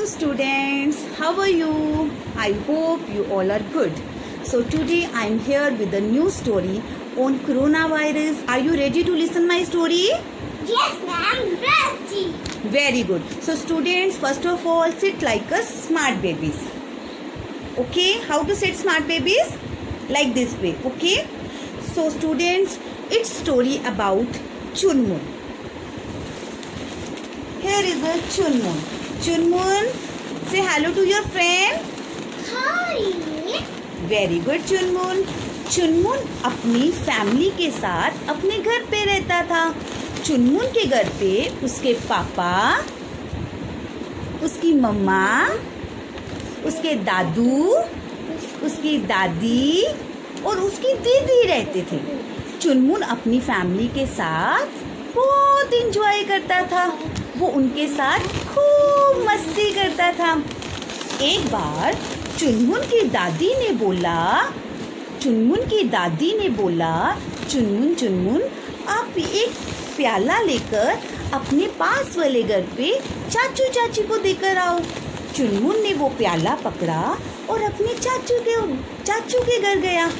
students, how are you? I hope you all are good. So today I am here with a new story on coronavirus. Are you ready to listen my story? Yes, ma'am, ready. Very good. So students, first of all, sit like a smart babies. Okay, how to sit smart babies? Like this way, okay? So students, it's story about Chunmun. Here is a Chunmun. Chunmun, say hello to your friend. Hi. Very good चुनमुन. चुनमुन अपनी family के साथ अपने घर पे रहता था. चुनमुन के घर पे उसके पापा, उसकी मम्मा, उसके दादू, उसकी दादी और उसकी दीदी रहते थे. चुनमुन अपनी फैमिली के साथ बहुत इंजॉय करता था. वो उनके साथ खूब मस्ती करता था. एक बार चुनमुन की दादी ने बोला, चुनमुन आप एक प्याला लेकर अपने पास वाले घर पे चाचू चाची को देकर आओ. चुनमुन ने वो प्याला पकड़ा और अपने चाचू के घर गया.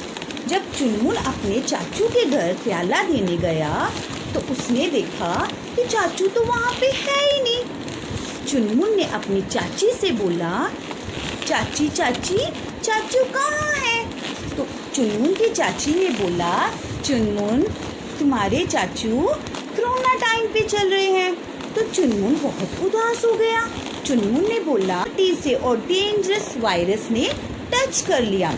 जब चुनमुन अपने चाचू के घर प्याला देने गया तो उसने देखा कि चाचू तो वहाँ पे है ही नहीं. चुनमुन ने अपनी चाची से बोला, चाची चाचू कहाँ है? तो चुनमुन की चाची ने बोला, चुनमुन तुम्हारे चाचू कोरोना टाइम पे चल रहे हैं. तो चुनमुन बहुत उदास हो गया. चुनमुन ने बोला, से और डेंजरस वायरस ने टच कर लिया.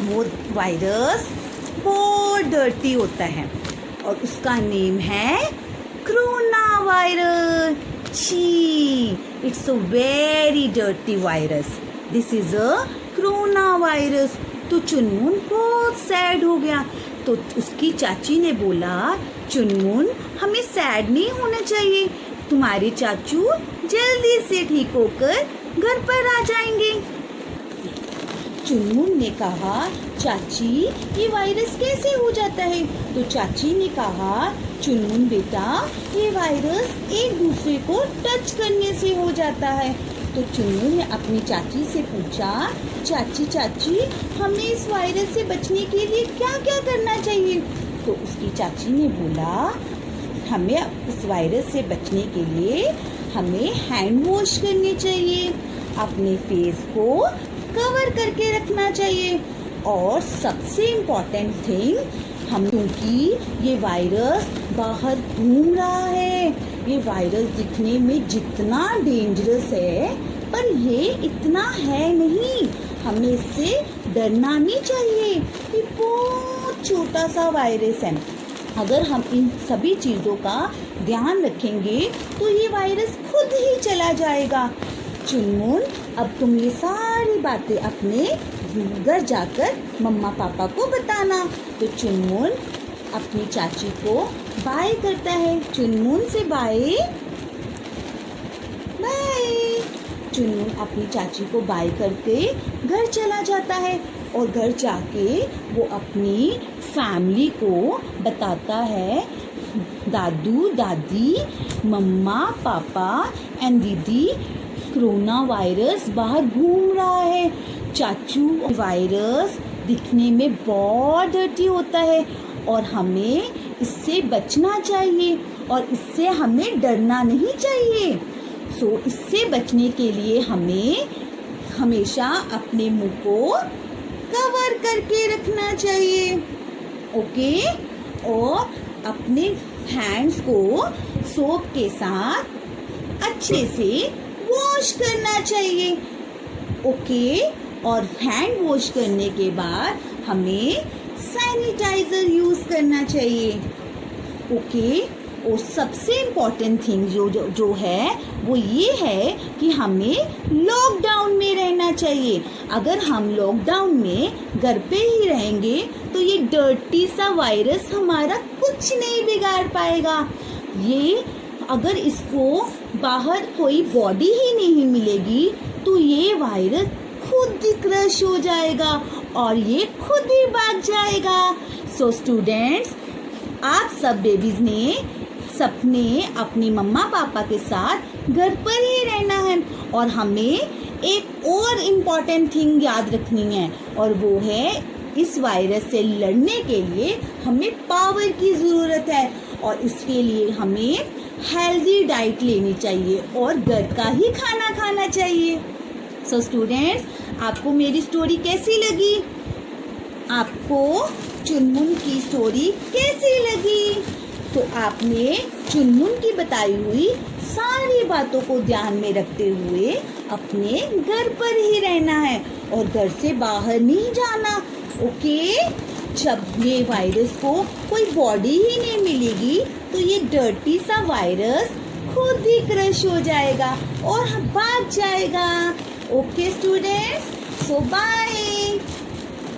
वो वायरस बहुत डर्टी होता है और उसका नेम है कोरोना वायरस. छी, it's a very dirty virus. This is a corona virus. तो चुनमुन बहुत सैड हो गया. तो उसकी चाची ने बोला, चुनमुन हमें सैड नहीं होना चाहिए. तुम्हारे चाचू जल्दी से ठीक होकर घर पर आ जाएंगे. चुनमुन ने कहा, चाची ये वायरस कैसे हो जाता है? तो चाची ने कहा, चुनमुन बेटा ये वायरस एक दूसरे को टच करने से हो जाता है. तो चुनमुन ने अपनी चाची से पूछा, चाची हमें इस वायरस से बचने के लिए क्या क्या करना चाहिए? तो उसकी चाची ने बोला, हमें इस वायरस से बचने के लिए हमें हैंड वॉश करनी चाहिए, अपने फेस को कवर करके रखना चाहिए और सबसे इम्पॉर्टेंट थिंग क्योंकि ये वायरस बाहर घूम रहा है. ये वायरस दिखने में जितना डेंजरस है पर ये इतना है नहीं. हमें इससे डरना नहीं चाहिए. ये बहुत छोटा सा वायरस है. अगर हम इन सभी चीज़ों का ध्यान रखेंगे तो ये वायरस खुद ही चला जाएगा. चुनमुन अब तुम ये सारी बातें अपने घर जाकर मम्मा पापा को बताना. तो चुनमुन अपनी चाची को बाय करता है. चुनमुन से बाय. चुनमुन अपनी चाची को बाय करके घर चला जाता है और घर जाके वो अपनी फैमिली को बताता है, दादू दादी, मम्मा पापा एंड दीदी, कोरोना वायरस बाहर घूम रहा है. चाचू वायरस दिखने में बहुत डर्टी होता है और हमें इससे बचना चाहिए और इससे हमें डरना नहीं चाहिए. सो इससे बचने के लिए हमें हमेशा अपने मुंह को कवर करके रखना चाहिए. ओके, और अपने हैंड्स को सोप के साथ अच्छे से वॉश करना चाहिए. ओके, और हैंड वॉश करने के बाद हमें सैनिटाइजर यूज करना चाहिए. ओके, और सबसे इम्पॉर्टेंट थिंग जो है वो ये है कि हमें लॉकडाउन में रहना चाहिए. अगर हम लॉकडाउन में घर पे ही रहेंगे तो ये डर्टी सा वायरस हमारा कुछ नहीं बिगाड़ पाएगा. ये अगर इसको बाहर कोई बॉडी ही नहीं मिलेगी तो ये वायरस खुद ही क्रश हो जाएगा और ये खुद ही भाग जाएगा. सो स्टूडेंट्स, आप सब बेबीज ने अपनी मम्मा पापा के साथ घर पर ही रहना है। और हमें एक और इम्पॉर्टेंट थिंग याद रखनी है, और वो है इस वायरस से लड़ने के लिए हमें पावर की ज़रूरत है, और इसके लिए हमें हेल्दी डाइट लेनी चाहिए और घर का ही खाना खाना चाहिए। सो स्टूडेंट्स, आपको मेरी स्टोरी कैसी लगी? आपको चुनमुन की स्टोरी कैसी लगी? तो आपने चुनमुन की बताई हुई सारी बातों को ध्यान में रखते हुए अपने घर पर ही रहना है और घर से बाहर नहीं जाना। ओके? जब ये वायरस को कोई बॉडी ही नहीं मिलेगी तो ये डर्टी सा वायरस खुद ही क्रश हो जाएगा और भाग जाएगा। ओके स्टूडेंट्स, सो बाय।